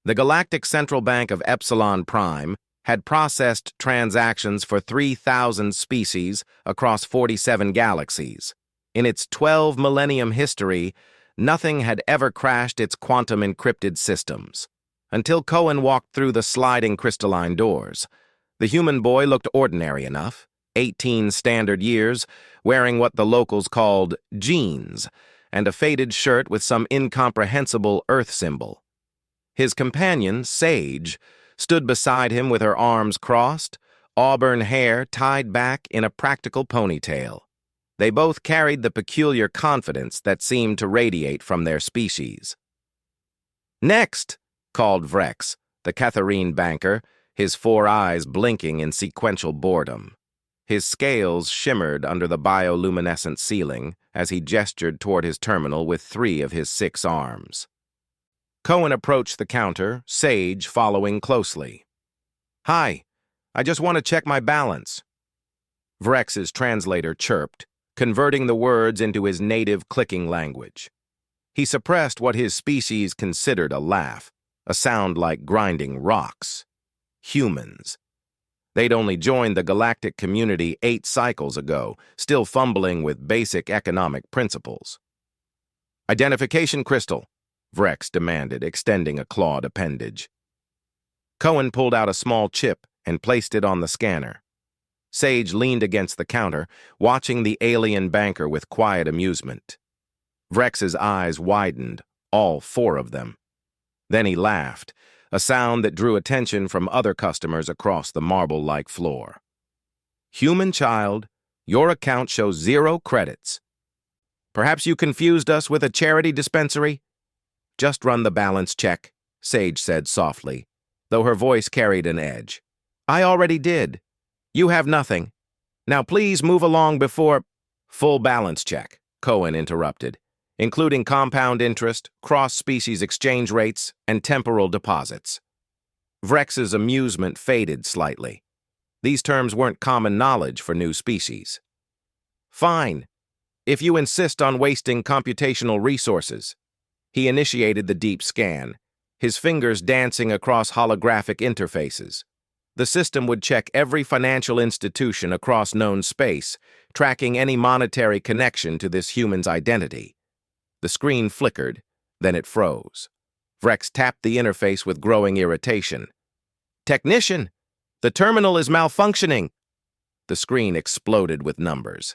The Galactic Central Bank of Epsilon Prime had processed transactions for 3,000 species across 47 galaxies. In its 12-millennium history, nothing had ever crashed its quantum-encrypted systems. Until Cohen walked through the sliding crystalline doors. The human boy looked ordinary enough, 18 standard years, wearing what the locals called jeans, and a faded shirt with some incomprehensible Earth symbol. His companion, Sage, stood beside him with her arms crossed, auburn hair tied back in a practical ponytail. They both carried the peculiar confidence that seemed to radiate from their species. "Next!" called Vrex, the Catharine banker, his 4 eyes blinking in sequential boredom. His scales shimmered under the bioluminescent ceiling as he gestured toward his terminal with 3 of his 6 arms. Cohen approached the counter, Sage following closely. "Hi, I just want to check my balance." Vrex's translator chirped, converting the words into his native clicking language. He suppressed what his species considered a laugh, a sound like grinding rocks. Humans. They'd only joined the galactic community 8 cycles ago, still fumbling with basic economic principles. "Identification crystal," Vrex demanded, extending a clawed appendage. Cohen pulled out a small chip and placed it on the scanner. Sage leaned against the counter, watching the alien banker with quiet amusement. Vrex's eyes widened, all 4 of them. Then he laughed, a sound that drew attention from other customers across the marble-like floor. "Human child, your account shows 0 credits. Perhaps you confused us with a charity dispensary?" "Just run the balance check," Sage said softly, though her voice carried an edge. "I already did. You have nothing. Now please move along before—" "Full balance check," Cohen interrupted, "including compound interest, cross-species exchange rates, and temporal deposits." Vrex's amusement faded slightly. These terms weren't common knowledge for new species. "Fine, if you insist on wasting computational resources." He initiated the deep scan, his fingers dancing across holographic interfaces. The system would check every financial institution across known space, tracking any monetary connection to this human's identity. The screen flickered, then it froze. Vrex tapped the interface with growing irritation. "Technician, the terminal is malfunctioning." The screen exploded with numbers.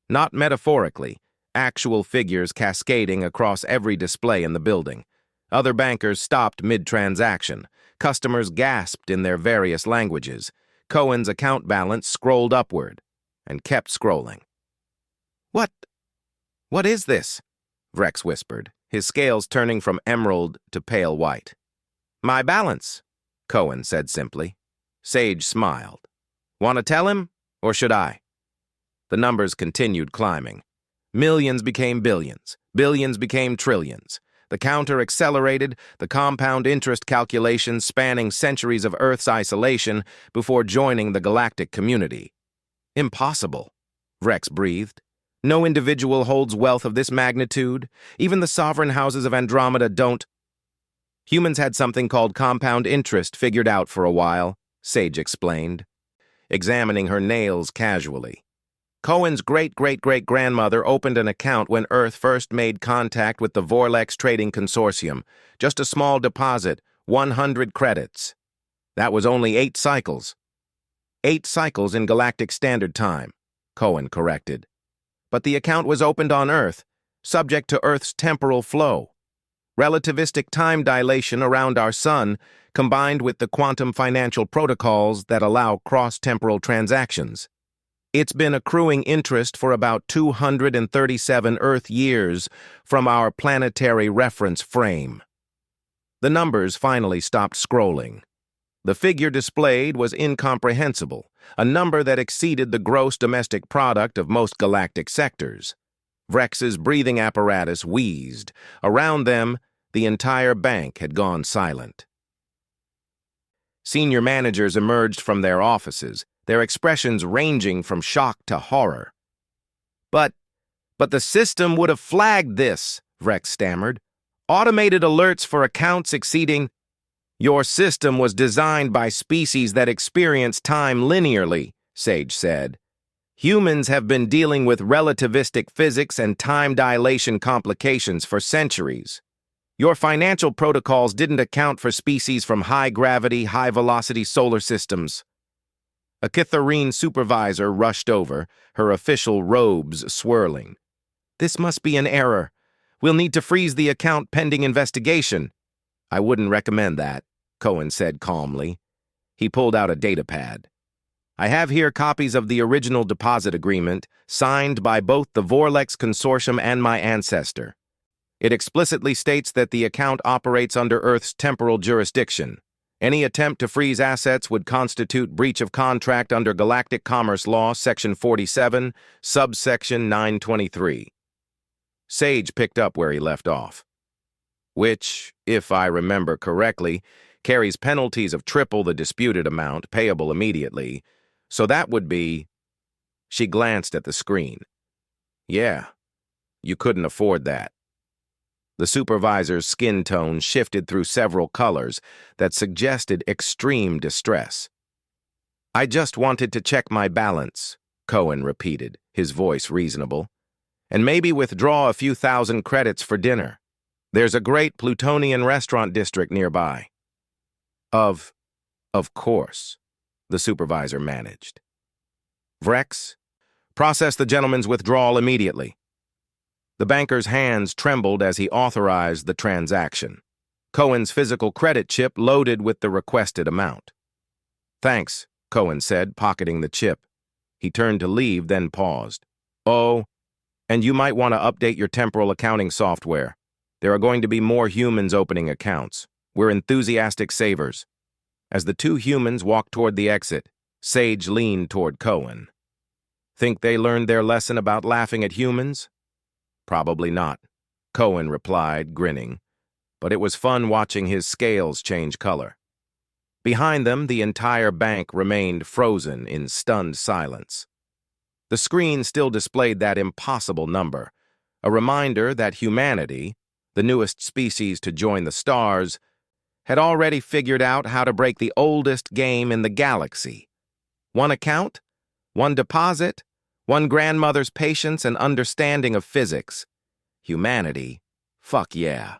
Not metaphorically, actual figures cascading across every display in the building. Other bankers stopped mid-transaction. Customers gasped in their various languages. Cohen's account balance scrolled upward and kept scrolling. What is this?" Vrex whispered, his scales turning from emerald to pale white. "My balance," Cohen said simply. Sage smiled. "Want to tell him, or should I?" The numbers continued climbing. Millions became billions. Billions became trillions. The counter accelerated, the compound interest calculations spanning centuries of Earth's isolation before joining the galactic community. "Impossible," Vrex breathed. "No individual holds wealth of this magnitude. Even the sovereign houses of Andromeda don't." "Humans had something called compound interest figured out for a while," Sage explained, examining her nails casually. "Cohen's great-great-great-grandmother opened an account when Earth first made contact with the Vorlex Trading Consortium. Just a small deposit, 100 credits. That was only 8 cycles. 8 cycles in Galactic Standard Time," Cohen corrected. "But the account was opened on Earth, subject to Earth's temporal flow. Relativistic time dilation around our sun, combined with the quantum financial protocols that allow cross-temporal transactions. It's been accruing interest for about 237 Earth years from our planetary reference frame." The numbers finally stopped scrolling. The figure displayed was incomprehensible, a number that exceeded the gross domestic product of most galactic sectors. Vrex's breathing apparatus wheezed. Around them, the entire bank had gone silent. Senior managers emerged from their offices, their expressions ranging from shock to horror. But the system would have flagged this," Vrex stammered. "Automated alerts for accounts exceeding—" Your system was designed by species that experience time linearly, Sage said. Humans have been dealing with relativistic physics and time dilation complications for centuries. Your financial protocols didn't account for species from high-gravity, high-velocity solar systems. A Kitharine supervisor rushed over, her official robes swirling. This must be an error. We'll need to freeze the account pending investigation. I wouldn't recommend that, Cohen said calmly. He pulled out a datapad. I have here copies of the original deposit agreement, signed by both the Vorlex Consortium and my ancestor. It explicitly states that the account operates under Earth's temporal jurisdiction. Any attempt to freeze assets would constitute breach of contract under Galactic Commerce Law, Section 47, subsection 923. Sage picked up where he left off. Which, if I remember correctly, carries penalties of triple the disputed amount, payable immediately. So that would be... She glanced at the screen. Yeah, you couldn't afford that. The supervisor's skin tone shifted through several colors that suggested extreme distress. I just wanted to check my balance, Cohen repeated, his voice reasonable, and maybe withdraw a few thousand credits for dinner. There's a great Plutonian restaurant district nearby. Of course, the supervisor managed. Vrex, process the gentleman's withdrawal immediately. The banker's hands trembled as he authorized the transaction. Cohen's physical credit chip loaded with the requested amount. Thanks, Cohen said, pocketing the chip. He turned to leave, then paused. Oh, and you might want to update your temporal accounting software. There are going to be more humans opening accounts. We're enthusiastic savers. As the two humans walked toward the exit, Sage leaned toward Cohen. Think they learned their lesson about laughing at humans? Probably not, Cohen replied, grinning, but it was fun watching his scales change color. Behind them, the entire bank remained frozen in stunned silence. The screen still displayed that impossible number, a reminder that humanity, the newest species to join the stars, had already figured out how to break the oldest game in the galaxy. One account, one deposit, one grandmother's patience and understanding of physics. Humanity, fuck yeah.